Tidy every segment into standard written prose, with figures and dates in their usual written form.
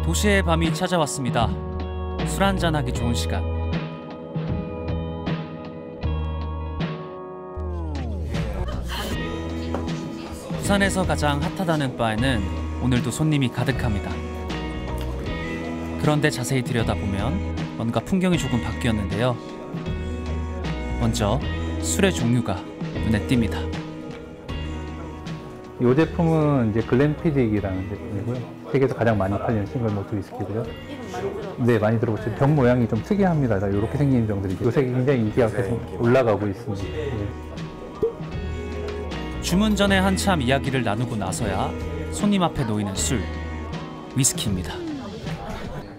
도시의 밤이 찾아왔습니다. 술 한잔하기 좋은 시간. 부산에서 가장 핫하다는 바에는 오늘도 손님이 가득합니다. 그런데 자세히 들여다보면 뭔가 풍경이 조금 바뀌었는데요. 먼저 술의 종류가 눈에 띕니다. 이 제품은 이제 글렌피딕이라는 제품이고요. 세계에서 가장 많이 팔리는 싱글 몰트 위스키고요. 네, 많이 들어보시죠. 병 모양이 좀 특이합니다. 이렇게 생긴 병들이 요새 굉장히 인기가 계속 올라가고 있습니다. 네. 주문 전에 한참 이야기를 나누고 나서야 손님 앞에 놓이는 술, 위스키입니다.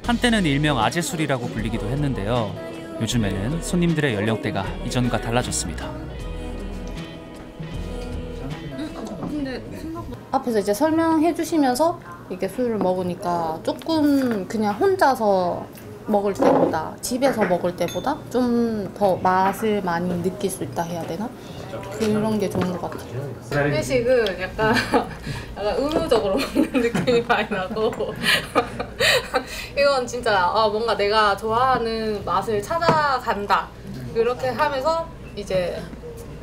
한때는 일명 아재술이라고 불리기도 했는데요. 요즘에는 손님들의 연령대가 이전과 달라졌습니다. 앞에서 이제 설명해 주시면서 이렇게 술을 먹으니까 조금 그냥 혼자서 먹을 때보다 집에서 먹을 때보다 좀 더 맛을 많이 느낄 수 있다 해야 되나? 그런 게 좋은 것 같아요. 회식은 약간 의무적으로 먹는 느낌이 많이 나고 이건 진짜 뭔가 내가 좋아하는 맛을 찾아간다. 그렇게 하면서 이제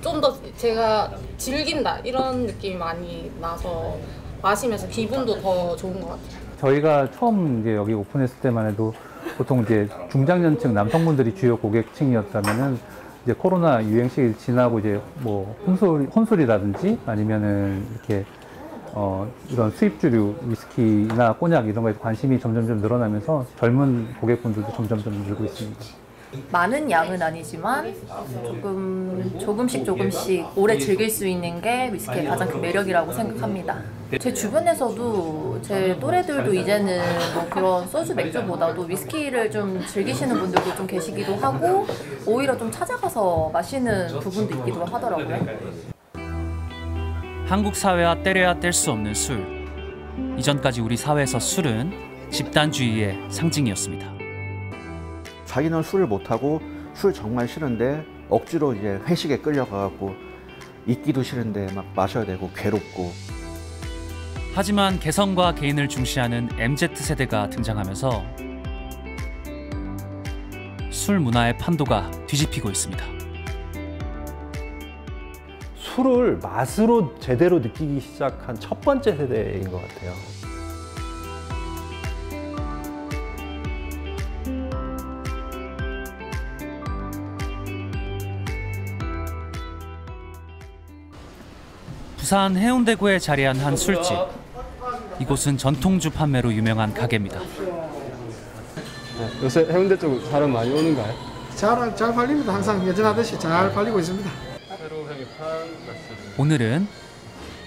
좀 더 제가 즐긴다 이런 느낌이 많이 나서 마시면서 기분도 더 좋은 것 같아요. 저희가 처음 이제 여기 오픈했을 때만 해도 보통 이제 중장년층 남성분들이 주요 고객층이었다면은 이제 코로나 유행 시기 지나고 이제 뭐 혼술이라든지 아니면은 이렇게 이런 수입주류 위스키나 꼬냑 이런 거에 관심이 점점 늘어나면서 젊은 고객분들도 점점 늘고 있습니다. 많은 양은 아니지만 조금씩 오래 즐길 수 있는 게 위스키의 가장 큰 매력이라고 생각합니다. 제 주변에서도 제 또래들도 이제는 뭐 그런 소주 맥주보다도 위스키를 좀 즐기시는 분들도 좀 계시기도 하고 오히려 좀 찾아가서 마시는 부분도 있기도 하더라고요. 한국 사회와 떼려야 뗄 수 없는 술. 이전까지 우리 사회에서 술은 집단주의의 상징이었습니다. 자기는 술을 못하고 술 정말 싫은데 억지로 이제 회식에 끌려가갖고 있기도 싫은데 막 마셔야 되고 괴롭고. 하지만 개성과 개인을 중시하는 MZ세대가 등장하면서 술 문화의 판도가 뒤집히고 있습니다. 술을 맛으로 제대로 느끼기 시작한 첫 번째 세대인 것 같아요. 부산 해운대구에 자리한 한 술집. 이곳은 전통주 판매로 유명한 가게입니다. 요새 해운대 쪽 사람 많이 오는가요? 잘 팔립니다. 항상 여전하듯이 잘 팔리고 있습니다. 오늘은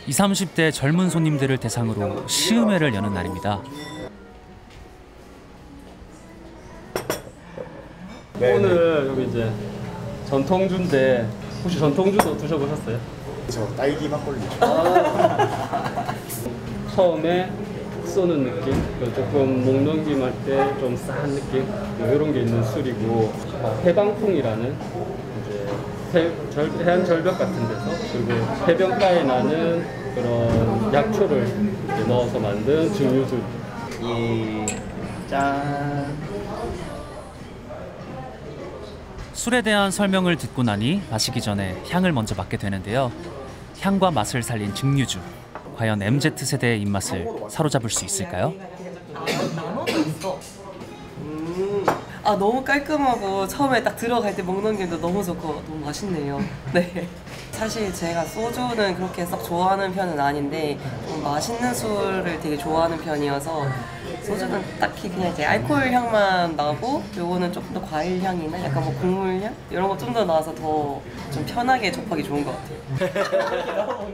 20, 30대 젊은 손님들을 대상으로 시음회를 여는 날입니다. 오늘 여기 이제 전통주인데 혹시 전통주도 드셔보셨어요? 저 딸기 막걸리. 처음에 쏘는 느낌, 조금 목 넘김할 때 좀 싸한 느낌 이런 게 있는 술이고 해방풍이라는 이제 해안 절벽 같은 데서 그리고 해변가에 나는 그런 약초를 이제 넣어서 만든 증류주. 짠. 술에 대한 설명을 듣고 나니 마시기 전에 향을 먼저 맡게 되는데요. 향과 맛을 살린 증류주. 과연 MZ세대의 입맛을 사로잡을 수 있을까요? 너무 깔끔하고 처음에 딱 들어갈 때 목 넘김도 너무 좋고 너무 맛있네요. 네. 사실 제가 소주는 그렇게 썩 좋아하는 편은 아닌데 좀 맛있는 술을 되게 좋아하는 편이어서 소주는 딱히 그냥 이제 알코올 향만 나고 요거는 조금 더 과일 향이나 약간 뭐 곡물 향 이런 거 좀 더 나와서 더 좀 편하게 접하기 좋은 것 같아요.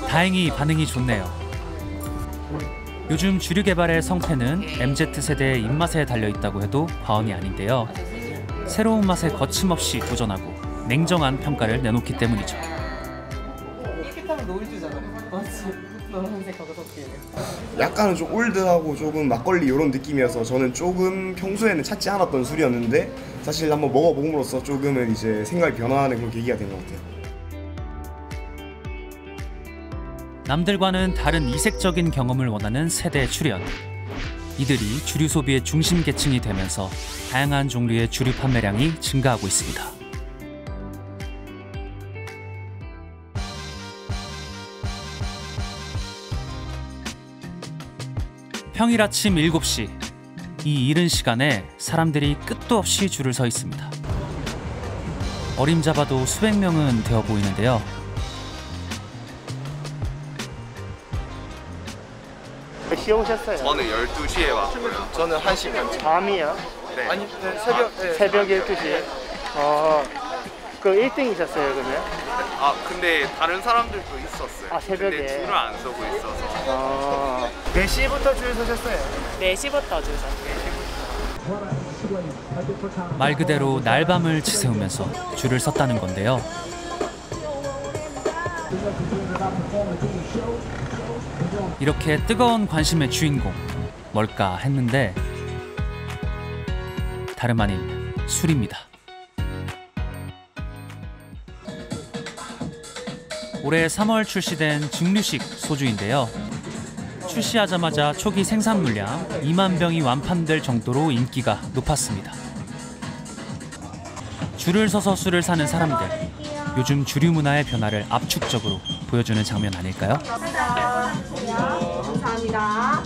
다행히 반응이 좋네요. 요즘 주류 개발의 성패는 MZ세대의 입맛에 달려있다고 해도 과언이 아닌데요. 새로운 맛에 거침없이 도전하고 냉정한 평가를 내놓기 때문이죠. 이렇게 타면 노을주잖아. 맞지? 노란색하고 섞이는. 약간은 좀 올드하고 조금 막걸리 이런 느낌이어서 저는 조금 평소에는 찾지 않았던 술이었는데 사실 한번 먹어봄으로써 조금은 이제 생각이 변화하는 그런 계기가 된 것 같아요. 남들과는 다른 이색적인 경험을 원하는 세대 출연. 이들이 주류 소비의 중심 계층이 되면서 다양한 종류의 주류 판매량이 증가하고 있습니다. 평일 아침 7시, 이 이른 시간에 사람들이 끝도 없이 줄을 서 있습니다. 어림잡아도 수백 명은 되어 보이는데요. 몇 시에 오셨어요? 저는 12시에 왔고요. 저는 1시 반. 밤이요? 네. 아니, 새벽 12시. 그 1등이셨어요, 그러면? 근데 다른 사람들도 있었어요. 새벽에? 근데 줄을 안 서고 있어서. 몇 시부터 줄 서셨어요? 4시부터 줄 섰어요. 말 그대로 날밤을 지새우면서 줄을 섰다는 건데요. 이렇게 뜨거운 관심의 주인공 뭘까 했는데 다름 아닌 술입니다. 올해 3월 출시된 증류식 소주인데요. 출시하자마자 초기 생산 물량 2만 병이 완판될 정도로 인기가 높았습니다. 줄을 서서 술을 사는 사람들, 요즘 주류 문화의 변화를 압축적으로 보여주는 장면 아닐까요? 감사합니다.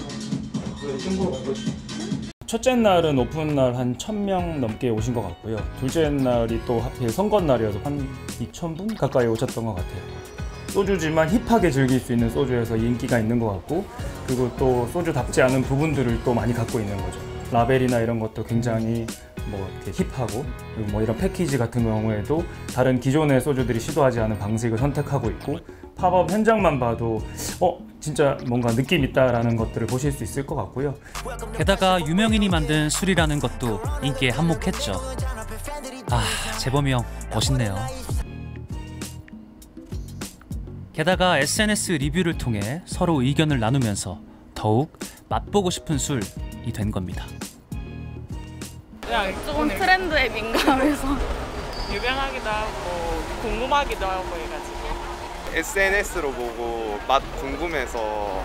첫째 날은 오픈 날 한 1,000명 넘게 오신 것 같고요. 둘째 날이 또 하필 선거 날이어서 한 2,000분 가까이 오셨던 것 같아요. 소주지만 힙하게 즐길 수 있는 소주여서 인기가 있는 것 같고, 그리고 또 소주답지 않은 부분들을 또 많이 갖고 있는 거죠. 라벨이나 이런 것도 굉장히 이렇게 힙하고, 그리고 이런 패키지 같은 경우에도 다른 기존의 소주들이 시도하지 않은 방식을 선택하고 있고, 팝업 현장만 봐도 진짜 뭔가 느낌 있다라는 것들을 보실 수 있을 것 같고요. 게다가 유명인이 만든 술이라는 것도 인기에 한몫했죠. 재범이 형 멋있네요. 게다가 SNS 리뷰를 통해 서로 의견을 나누면서 더욱 맛보고 싶은 술이 된 겁니다. 그냥 조금 트렌드에 민감해서 유명하기도 하고 궁금하기도 하고 해가지고 SNS로 보고 맛 궁금해서.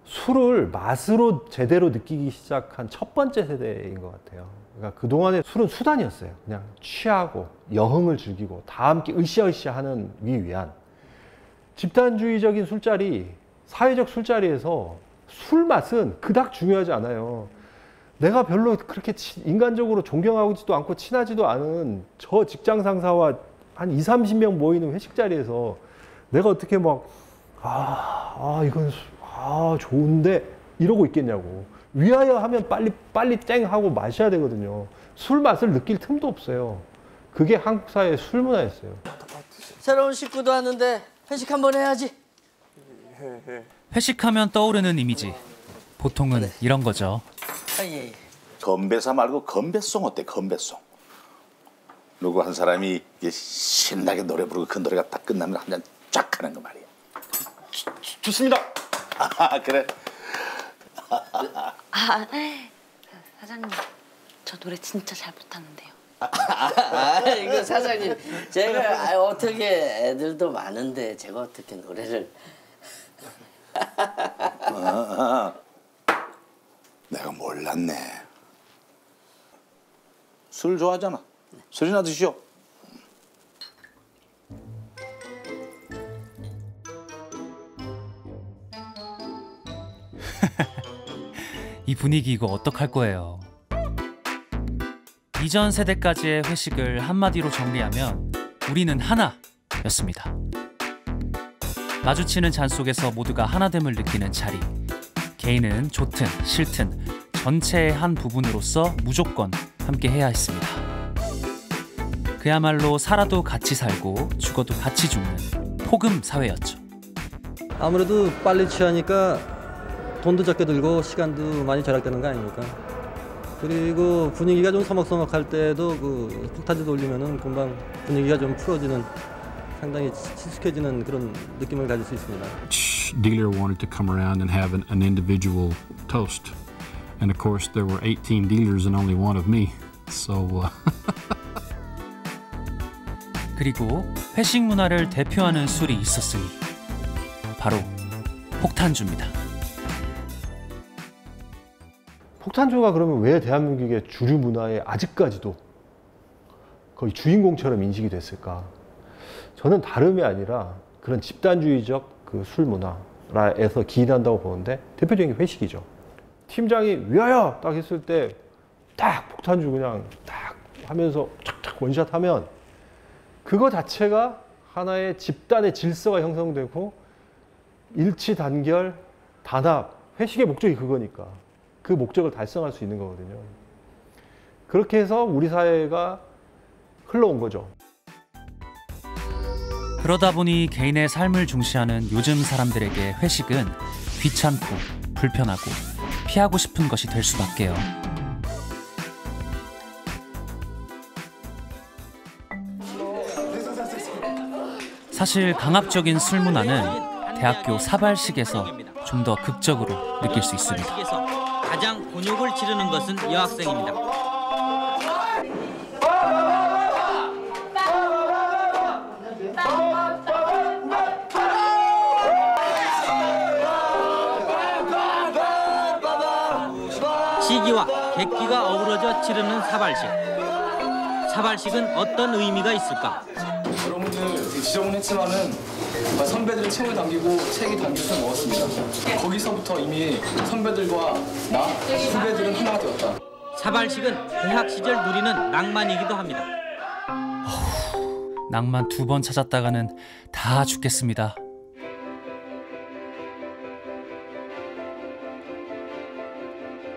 술을 맛으로 제대로 느끼기 시작한 첫 번째 세대인 것 같아요. 그러니까 그동안에 술은 수단이었어요. 그냥 취하고 여흥을 즐기고 다 함께 으쌰으쌰 하는 위한 집단주의적인 술자리, 사회적 술자리에서 술 맛은 그닥 중요하지 않아요. 내가 별로 그렇게 인간적으로 존경하지도 않고 친하지도 않은 저 직장 상사와 한 20-30명 모이는 회식 자리에서 내가 어떻게 이건 좋은데 이러고 있겠냐고. 위하여 하면 빨리 땡 하고 마셔야 되거든요. 술 맛을 느낄 틈도 없어요. 그게 한국 사회의 술 문화였어요. 새로운 식구도 왔는데 회식 한번 해야지. 회식하면 떠오르는 이미지, 보통은 이런 거죠. 건배사 말고 건배송 어때? 건배송. 누구 한 사람이 신나게 노래 부르고 그 노래가 딱 끝나면 한 잔 쫙 하는 거 말이야. 좋습니다. 그래. 사장님, 저 노래 진짜 잘 못하는데요. 이거 사장님, 제가 어떻게 애들도 많은데 제가 어떻게 노래를 내가 몰랐네. 술 좋아하잖아. 술이나 드시오. 이 분위기 이거 어떡할 거예요. 이전 세대까지의 회식을 한마디로 정리하면 우리는 하나였습니다. 마주치는 잔 속에서 모두가 하나됨을 느끼는 자리. 개인은 좋든 싫든 전체의 한 부분으로서 무조건 함께 해야 했습니다. 그야말로 살아도 같이 살고 죽어도 같이 죽는 폭음 사회였죠. 아무래도 빨리 취하니까 돈도 적게 들고 시간도 많이 절약되는 거 아닙니까? 그리고 분위기가 좀 서먹서먹할 때도 그 폭탄주 돌리면은 금방 분위기가 좀 풀어지는, 상당히 친숙해지는 그런 느낌을 가질 수 있습니다. Each dealer wanted to come around and have an individual toast, and of course there were 18 dealers and only one of me. So. 그리고 회식 문화를 대표하는 술이 있었으니 바로 폭탄주입니다. 폭탄주가 그러면 왜 대한민국의 주류 문화에 아직까지도 거의 주인공처럼 인식이 됐을까? 저는 다름이 아니라 그런 집단주의적 그 술 문화에서 기인한다고 보는데 대표적인 게 회식이죠. 팀장이 위하여 딱 했을 때 딱 폭탄주 그냥 딱 하면서 착착 원샷 하면 그거 자체가 하나의 집단의 질서가 형성되고 일치, 단결, 단합, 회식의 목적이 그거니까 그 목적을 달성할 수 있는 거거든요. 그렇게 해서 우리 사회가 흘러온 거죠. 그러다 보니 개인의 삶을 중시하는 요즘 사람들에게 회식은 귀찮고 불편하고 피하고 싶은 것이 될 수밖에요. 사실 강압적인 술 문화는 대학교 사발식에서 좀 더 극적으로 느낄 수 있습니다. 가장 곤욕을 치르는 것은 여학생입니다. 시기와 객기가 어우러져 치르는 사발식. 사발식은 어떤 의미가 있을까? 여러분들 지저분했지만은 선배들은 책을 남기고 책이 담긴 술 먹었습니다. 거기서부터 이미 선배들과 나, 후배들은 하나가 되었다. 사발식은 대학 시절 누리는 낭만이기도 합니다. 낭만 2번 찾았다가는 다 죽겠습니다.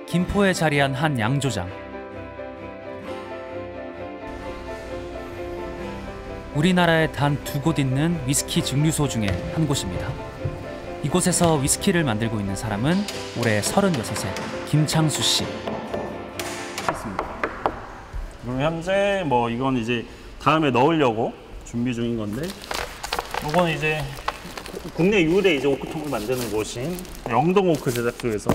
김포에 자리한 한 양조장. 우리나라에 단 2곳 있는 위스키 증류소 중에 한 곳입니다. 이곳에서 위스키를 만들고 있는 사람은 올해 36세 김창수 씨. 그럼 현재 뭐 이건 이제 다음에 넣으려고 준비 중인 건데, 이건 이제 국내 유일의 이제 오크통을 만드는 곳인 영동 오크 제작소에서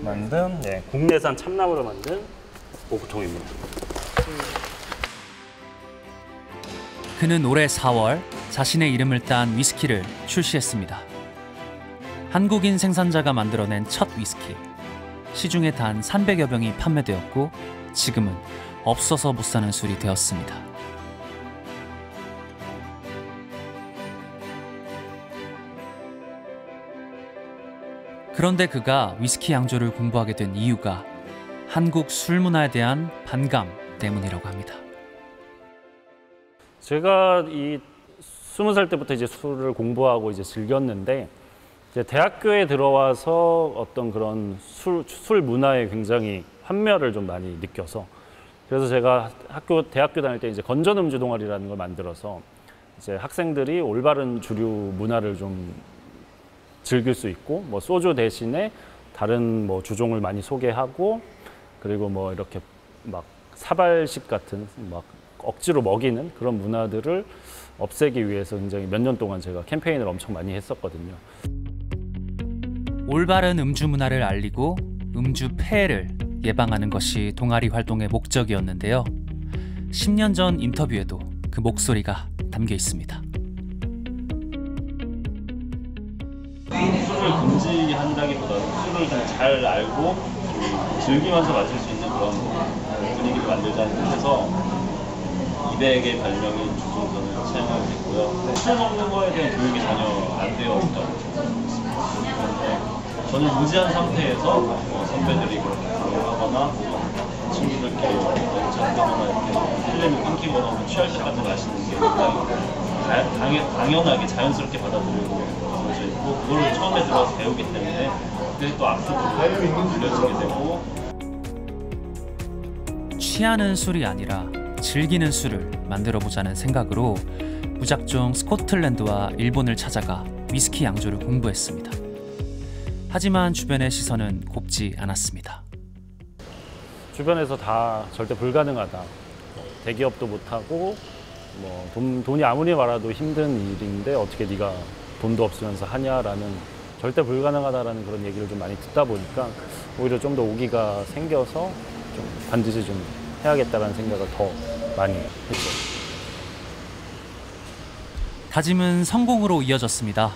만든 국내산 참나무로 만든 오크통입니다. 그는 올해 4월 자신의 이름을 딴 위스키를 출시했습니다. 한국인 생산자가 만들어낸 첫 위스키. 시중에 단 300여 병이 판매되었고 지금은 없어서 못 사는 술이 되었습니다. 그런데 그가 위스키 양조를 공부하게 된 이유가 한국 술 문화에 대한 반감 때문이라고 합니다. 제가 이 20살 때부터 이제 술을 공부하고 이제 즐겼는데, 이제 대학교에 들어와서 어떤 그런 술 문화에 굉장히 환멸을 좀 많이 느껴서, 그래서 제가 대학교 다닐 때 이제 건전 음주 동아리라는 걸 만들어서 이제 학생들이 올바른 주류 문화를 좀 즐길 수 있고, 뭐 소주 대신에 다른 뭐 주종을 많이 소개하고, 그리고 뭐 이렇게 막 사발식 같은 막 억지로 먹이는 그런 문화들을 없애기 위해서 굉장히 몇 년 동안 제가 캠페인을 엄청 많이 했었거든요. 올바른 음주 문화를 알리고 음주 폐해를 예방하는 것이 동아리 활동의 목적이었는데요. 10년 전 인터뷰에도 그 목소리가 담겨 있습니다. 술을 금지한다기보다는 술을 좀 잘 알고 즐기면서 마실 수 있는 그런 분위기를 만들자는 뜻에서 200의 발명인 주종선을 사용하게 됐고요. 술 먹는 거에 대한 교육이 전혀 안 되어 있다고 그런데 저는 무지한 상태에서 선배들이 그렇게 하거나 친구들끼리 잠깐거나 이렇게 필름이 끊기거나 취할 때까지 마시는 게 굉장히 당연하게 자연스럽게 받아들이고 그걸 처음에 들어와서 배우기 때문에 그게 또 앞으로 들려지게 되고. 취하는 술이 아니라 즐기는 술을 만들어보자는 생각으로 무작정 스코틀랜드와 일본을 찾아가 위스키 양조를 공부했습니다. 하지만 주변의 시선은 곱지 않았습니다. 주변에서 다 절대 불가능하다. 대기업도 못하고 뭐 돈이 아무리 많아도 힘든 일인데 어떻게 네가 돈도 없으면서 하냐라는, 절대 불가능하다라는 그런 얘기를 좀 많이 듣다 보니까 오히려 좀 더 오기가 생겨서 좀 반드시 좀 해야겠다라는 생각을 더 많이 했죠. 다짐은 성공으로 이어졌습니다.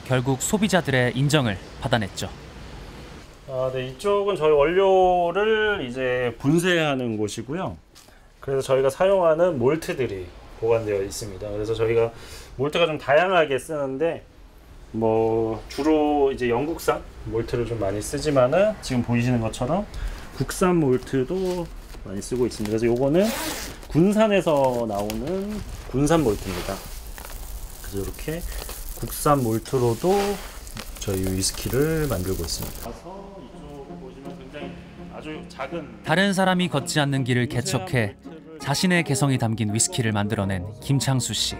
결국 소비자들의 인정을 받아냈죠. 네, 이쪽은 저희 원료를 이제 분쇄하는 곳이고요. 그래서 저희가 사용하는 몰트들이 보관되어 있습니다. 그래서 저희가 몰트가 좀 다양하게 쓰는데 뭐 주로 이제 영국산 몰트를 좀 많이 쓰지만은 지금 보이시는 것처럼 국산 몰트도 많이 쓰고 있습니다. 그래서 요거는 군산에서 나오는 군산 몰트입니다. 그래서 이렇게 국산 몰트로도 저희 위스키를 만들고 있습니다. 아주 작은 다른 사람이 걷지 않는 길을 개척해 자신의 개성이 담긴 위스키를 만들어낸 김창수 씨.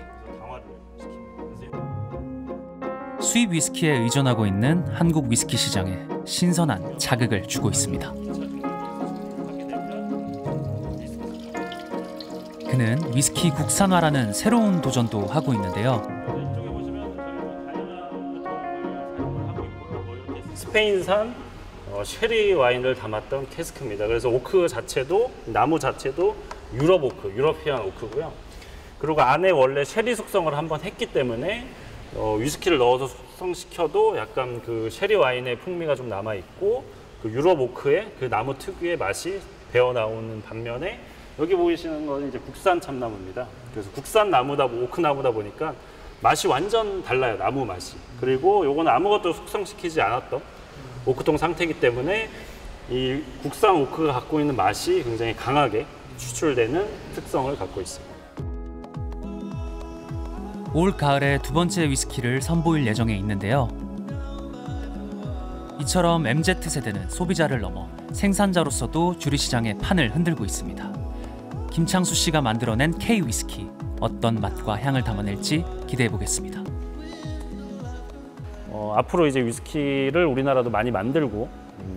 수입 위스키에 의존하고 있는 한국 위스키 시장에 신선한 자극을 주고 있습니다. 그는 위스키 국산화라는 새로운 도전도 하고 있는데요. 스페인산 쉐리 와인을 담았던 캐스크입니다. 그래서 오크 자체도 나무 자체도 유럽 오크, 유러피안 오크고요. 그리고 안에 원래 쉐리 숙성을 한번 했기 때문에 위스키를 넣어서 숙성시켜도 약간 그 쉐리 와인의 풍미가 좀 남아 있고 그 유럽 오크의 그 나무 특유의 맛이 배어 나오는 반면에 여기 보이시는 거는 이제 국산 참나무입니다. 그래서 국산 나무다 오크 나무다 보니까 맛이 완전 달라요. 나무 맛이. 그리고 요거는 아무것도 숙성시키지 않았던 오크통 상태이기 때문에 이 국산 오크가 갖고 있는 맛이 굉장히 강하게 추출되는 특성을 갖고 있습니다. 올 가을에 두 번째 위스키를 선보일 예정에 있는데요. 이처럼 MZ세대는 소비자를 넘어 생산자로서도 주류 시장의 판을 흔들고 있습니다. 김창수 씨가 만들어낸 K 위스키, 어떤 맛과 향을 담아낼지 기대해 보겠습니다. 앞으로 이제 위스키를 우리나라도 많이 만들고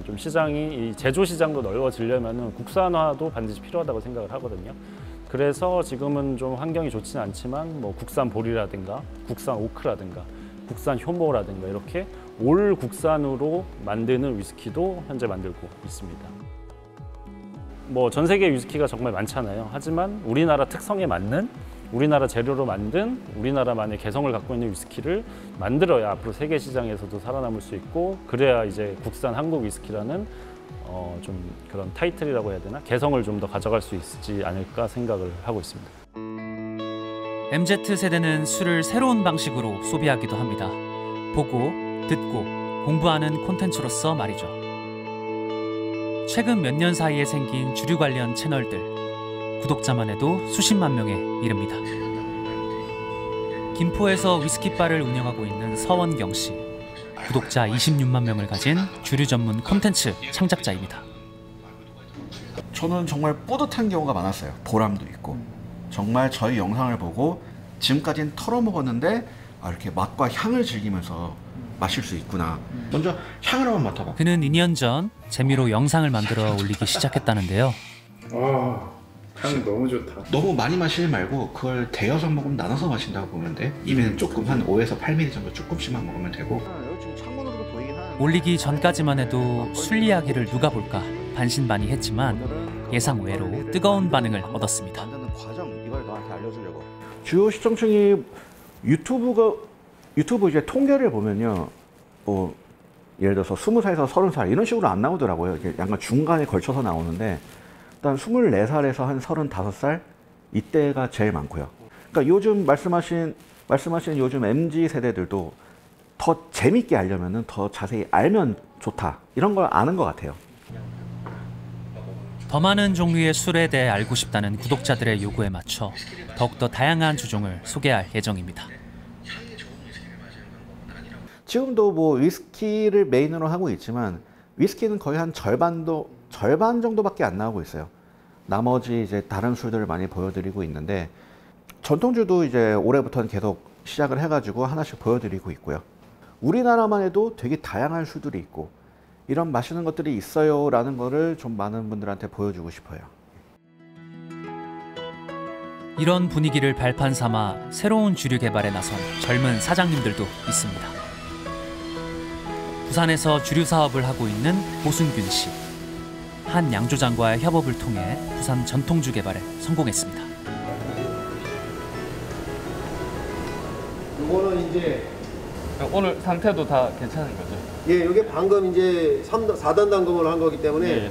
좀 시장이 이 제조 시장도 넓어지려면 국산화도 반드시 필요하다고 생각을 하거든요. 그래서 지금은 좀 환경이 좋지는 않지만 뭐 국산 보리라든가 국산 오크라든가 국산 효모라든가 이렇게 올 국산으로 만드는 위스키도 현재 만들고 있습니다. 뭐 전 세계 위스키가 정말 많잖아요. 하지만 우리나라 특성에 맞는 우리나라 재료로 만든 우리나라만의 개성을 갖고 있는 위스키를 만들어야 앞으로 세계 시장에서도 살아남을 수 있고 그래야 이제 국산 한국 위스키라는 좀 그런 타이틀이라고 해야 되나? 개성을 좀 더 가져갈 수 있지 않을까 생각을 하고 있습니다. MZ세대는 술을 새로운 방식으로 소비하기도 합니다. 보고, 듣고, 공부하는 콘텐츠로서 말이죠. 최근 몇 년 사이에 생긴 주류 관련 채널들, 구독자만 해도 수십만 명에 이릅니다. 김포에서 위스키바를 운영하고 있는 서원경 씨. 구독자 26만 명을 가진 주류 전문 콘텐츠 창작자입니다. 저는 정말 뿌듯한 경우가 많았어요. 보람도 있고. 정말 저희 영상을 보고 지금까지는 털어먹었는데 이렇게 맛과 향을 즐기면서 마실 수 있구나. 먼저 향을 한번 맡아봐. 그는 2년 전 재미로 영상을 만들어 올리기 시작했다는데요. 향 너무 좋다. 너무 많이 마시지 말고 그걸 대여섯 모금 나눠서 마신다고 보면 돼. 입에는 조금 한 5에서 8ml 정도 조금씩만 먹으면 되고. 올리기 전까지만 해도 술 이야기를 누가 볼까 반신반의했지만 예상 외로 뜨거운 반응을 얻었습니다. 이걸 너한테 알려주려고. 주요 시청층이 유튜브 이제 통계를 보면요, 뭐 예를 들어서 20살에서 30살 이런 식으로 안 나오더라고요. 이게 약간 중간에 걸쳐서 나오는데 일단 24살에서 한 35살 이때가 제일 많고요. 그러니까 요즘 말씀하신 요즘 MZ 세대들도 더 재밌게 알려면은 더 자세히 알면 좋다 이런 걸 아는 것 같아요. 더 많은 종류의 술에 대해 알고 싶다는 구독자들의 요구에 맞춰 더욱더 다양한 주종을 소개할 예정입니다. 지금도 뭐 위스키를 메인으로 하고 있지만 위스키는 거의 한 절반 정도밖에 안 나오고 있어요. 나머지 이제 다른 술들을 많이 보여드리고 있는데 전통주도 이제 올해부터는 계속 시작을 해가지고 하나씩 보여드리고 있고요. 우리나라만 해도 되게 다양한 술들이 있고 이런 맛있는 것들이 있어요 라는 거를 좀 많은 분들한테 보여주고 싶어요. 이런 분위기를 발판 삼아 새로운 주류 개발에 나선 젊은 사장님들도 있습니다. 부산에서 주류 사업을 하고 있는 보순균 씨. 한 양조장과의 협업을 통해 부산 전통주 개발에 성공했습니다. 이거는 이제 오늘 상태도 다 괜찮은 거죠? 예, 이게 방금 이제 4단 담금을 한 거기 때문에 예.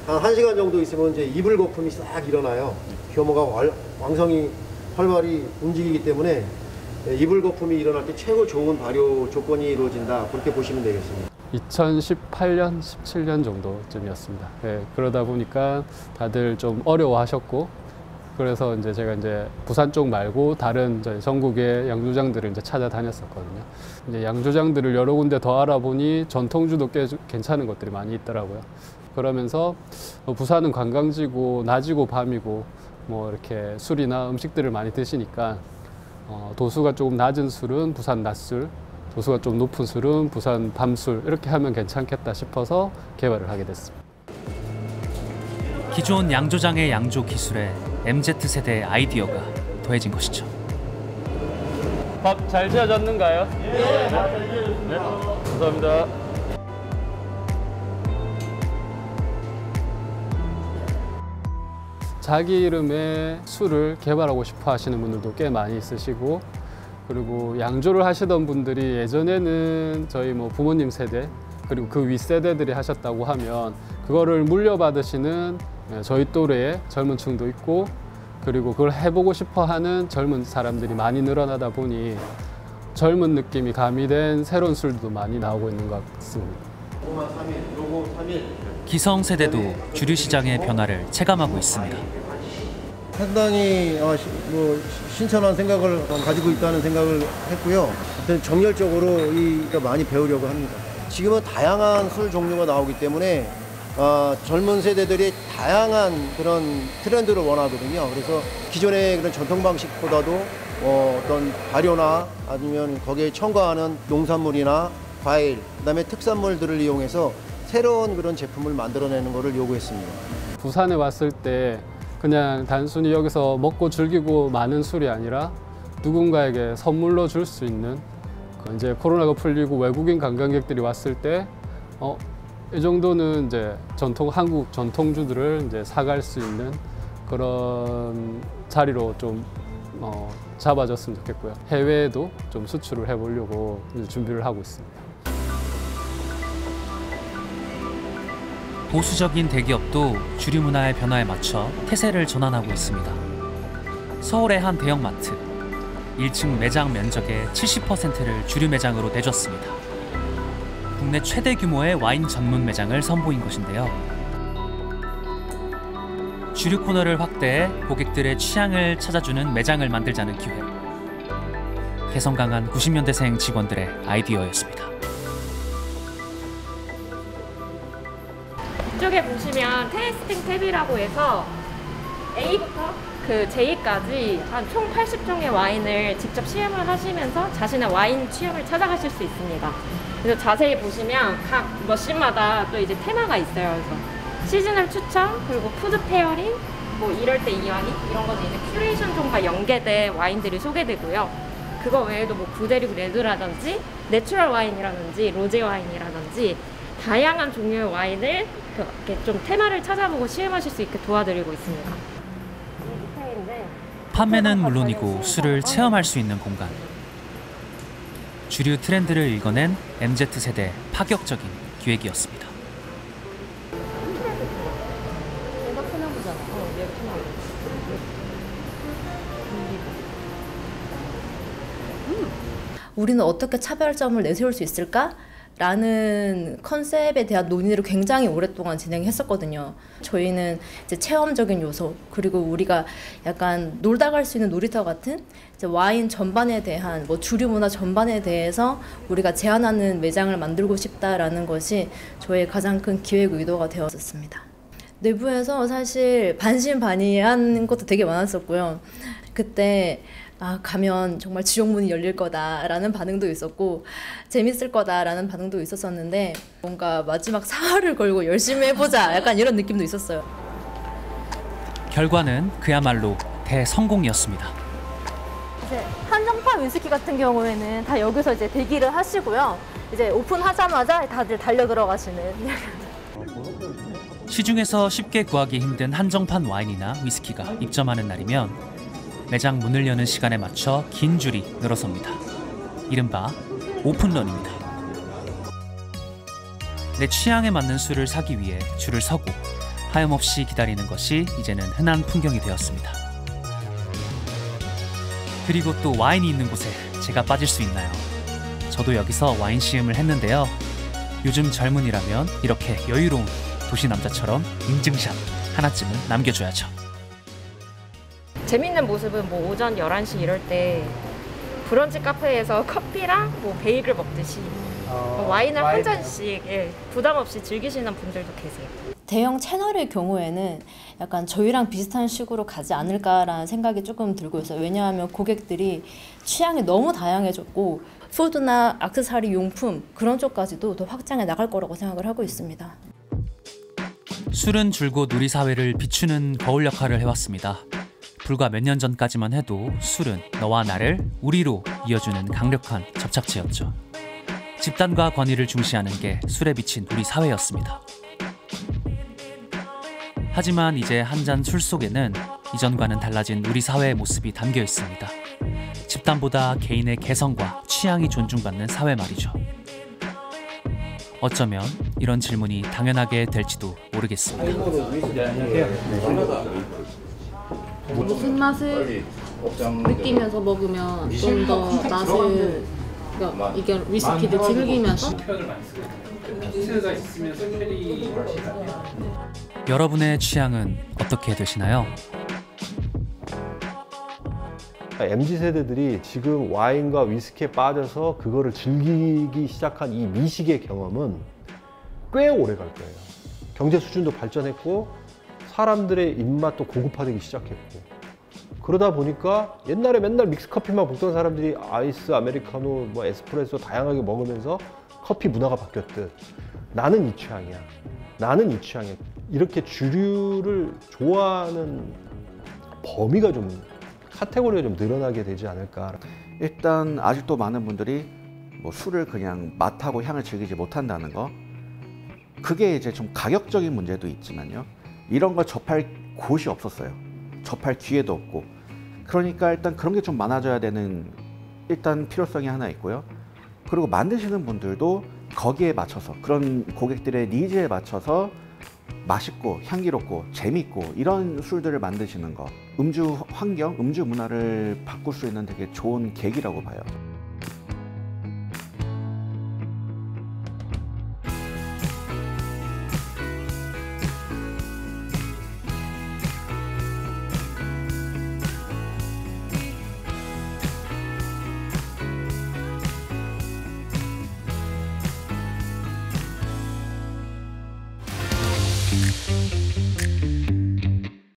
한 1시간 정도 있으면 이제 이불 거품이 싹 일어나요. 규모가 왕성히 활발히 움직이기 때문에 이불 거품이 일어날 때 최고 좋은 발효 조건이 이루어진다. 그렇게 보시면 되겠습니다. 2018년, 17년 정도쯤이었습니다. 예, 그러다 보니까 다들 좀 어려워하셨고, 그래서 이제 제가 이제 부산 쪽 말고 다른 전국의 양조장들을 이제 찾아다녔었거든요. 이제 양조장들을 여러 군데 더 알아보니 전통주도 꽤 괜찮은 것들이 많이 있더라고요. 그러면서 부산은 관광지고 낮이고 밤이고 뭐 이렇게 술이나 음식들을 많이 드시니까 도수가 조금 낮은 술은 부산 낮술, 도수가 좀 높은 술은 부산 밤술 이렇게 하면 괜찮겠다 싶어서 개발을 하게 됐습니다. 기존 양조장의 양조 기술에 MZ세대의 아이디어가 더해진 것이죠. 밥 잘 지어졌는가요? 네, 잘 지어졌습니다. 네, 감사합니다. 자기 이름의 술을 개발하고 싶어 하시는 분들도 꽤 많이 있으시고, 그리고 양조를 하시던 분들이 예전에는 저희 뭐 부모님 세대 그리고 그 윗세대들이 하셨다고 하면 그거를 물려받으시는 저희 또래의 젊은 층도 있고, 그리고 그걸 해보고 싶어 하는 젊은 사람들이 많이 늘어나다 보니 젊은 느낌이 가미된 새로운 술도 많이 나오고 있는 것 같습니다. 기성세대도 주류 시장의 변화를 체감하고 있습니다. 상당히 뭐 신선한 생각을 가지고 있다는 생각을 했고요. 정열적으로 많이 배우려고 합니다. 지금은 다양한 술 종류가 나오기 때문에 젊은 세대들이 다양한 그런 트렌드를 원하거든요. 그래서 기존의 그런 전통 방식보다도 어떤 발효나 아니면 거기에 첨가하는 농산물이나 과일, 그다음에 특산물들을 이용해서 새로운 그런 제품을 만들어내는 것을 요구했습니다. 부산에 왔을 때 그냥 단순히 여기서 먹고 즐기고 마는 술이 아니라 누군가에게 선물로 줄 수 있는, 이제 코로나가 풀리고 외국인 관광객들이 왔을 때 이 정도는 이제 한국 전통주들을 이제 사갈 수 있는 그런 자리로 좀 잡아줬으면 좋겠고요. 해외에도 좀 수출을 해보려고 이제 준비를 하고 있습니다. 보수적인 대기업도 주류 문화의 변화에 맞춰 태세를 전환하고 있습니다. 서울의 한 대형마트, 1층 매장 면적의 70%를 주류 매장으로 내줬습니다. 국내 최대 규모의 와인 전문 매장을 선보인 것인데요. 주류 코너를 확대해 고객들의 취향을 찾아주는 매장을 만들자는 기획. 개성 강한 90년대생 직원들의 아이디어였습니다. 이쪽에 보시면 테이스팅 탭이라고 해서 A부터 J까지 한 총 80종의 와인을 직접 시음을 하시면서 자신의 와인 취향을 찾아가실 수 있습니다. 그래서 자세히 보시면 각 머신마다 또 이제 테마가 있어요. 그래서 시즈널 추천, 그리고 푸드 페어링, 뭐 이럴 때 이 와인 이런 것도 이제 큐레이션 존과 연계된 와인들이 소개되고요. 그거 외에도 뭐 구데리고 레드라든지 내추럴 와인이라든지 로제 와인이라든지 다양한 종류의 와인을 이렇게 좀 테마를 찾아보고 시음하실 수 있게 도와드리고 있습니다. 판매는 물론이고 술을 체험할 수 있는 공간. 주류 트렌드를 읽어낸 MZ세대의 파격적인 기획이었습니다. 우리는 어떻게 차별점을 내세울 수 있을까? 라는 컨셉에 대한 논의를 굉장히 오랫동안 진행했었거든요. 저희는 이제 체험적인 요소, 그리고 우리가 약간 놀다 갈 수 있는 놀이터 같은 이제 와인 전반에 대한 뭐 주류 문화 전반에 대해서 우리가 제안하는 매장을 만들고 싶다라는 것이 저의 가장 큰 기획 의도가 되었었습니다. 내부에서 사실 반신반의한 것도 되게 많았었고요. 그때 가면 정말 지옥문이 열릴 거다라는 반응도 있었고 재밌을 거다라는 반응도 있었었는데 뭔가 마지막 사활을 걸고 열심히 해보자 약간 이런 느낌도 있었어요. 결과는 그야말로 대성공이었습니다. 이제 한정판 위스키 같은 경우에는 다 여기서 이제 대기를 하시고요. 이제 오픈하자마자 다들 달려 들어가시는. 시중에서 쉽게 구하기 힘든 한정판 와인이나 위스키가 입점하는 날이면 매장 문을 여는 시간에 맞춰 긴 줄이 늘어섭니다. 이른바 오픈런입니다. 내 취향에 맞는 술을 사기 위해 줄을 서고 하염없이 기다리는 것이 이제는 흔한 풍경이 되었습니다. 그리고 또 와인이 있는 곳에 제가 빠질 수 있나요? 저도 여기서 와인 시음을 했는데요. 요즘 젊은이라면 이렇게 여유로운 도시 남자처럼 인증샷 하나쯤은 남겨줘야죠. 재밌는 모습은 뭐 오전 11시 이럴 때 브런치 카페에서 커피랑 뭐 베이글 먹듯이 와인을 한 잔씩 부담 없이 즐기시는 분들도 계세요. 대형 채널의 경우에는 약간 저희랑 비슷한 식으로 가지 않을까라는 생각이 조금 들고 있어요. 왜냐하면 고객들이 취향이 너무 다양해졌고 푸드나 액세서리 용품 그런 쪽까지도 더 확장해 나갈 거라고 생각을 하고 있습니다. 술은 줄곧 우리 사회를 비추는 거울 역할을 해왔습니다. 불과 몇 년 전까지만 해도 술은 너와 나를 우리로 이어주는 강력한 접착제였죠. 집단과 권위를 중시하는 게 술에 비친 우리 사회였습니다. 하지만 이제 한 잔 술 속에는 이전과는 달라진 우리 사회의 모습이 담겨 있습니다. 집단보다 개인의 개성과 취향이 존중받는 사회 말이죠. 어쩌면 이런 질문이 당연하게 될지도 모르겠습니다. 무슨 맛을 느끼면서 먹으면 좀 더 맛을 이게 위스키를 즐기면서 여러분의 취향은 어떻게 되시나요? MZ세대들이 지금 와인과 위스키에 빠져서 그거를 즐기기 시작한 이 미식의 경험은 꽤 오래 갈 거예요. 경제 수준도 발전했고 사람들의 입맛도 고급화되기 시작했고 그러다 보니까 옛날에 맨날 믹스커피만 먹던 사람들이 아이스, 아메리카노, 뭐 에스프레소 다양하게 먹으면서 커피 문화가 바뀌었듯 나는 이 취향이야. 나는 이 취향이야. 이렇게 주류를 좋아하는 범위가 좀 카테고리가 좀 늘어나게 되지 않을까. 일단 아직도 많은 분들이 뭐 술을 그냥 맛하고 향을 즐기지 못한다는 거, 그게 이제 좀 가격적인 문제도 있지만요, 이런 걸 접할 곳이 없었어요. 접할 기회도 없고. 그러니까 일단 그런 게 좀 많아져야 되는 일단 필요성이 하나 있고요. 그리고 만드시는 분들도 거기에 맞춰서, 그런 고객들의 니즈에 맞춰서 맛있고 향기롭고 재밌고 이런 술들을 만드시는 거, 음주 환경, 음주 문화를 바꿀 수 있는 되게 좋은 계기라고 봐요.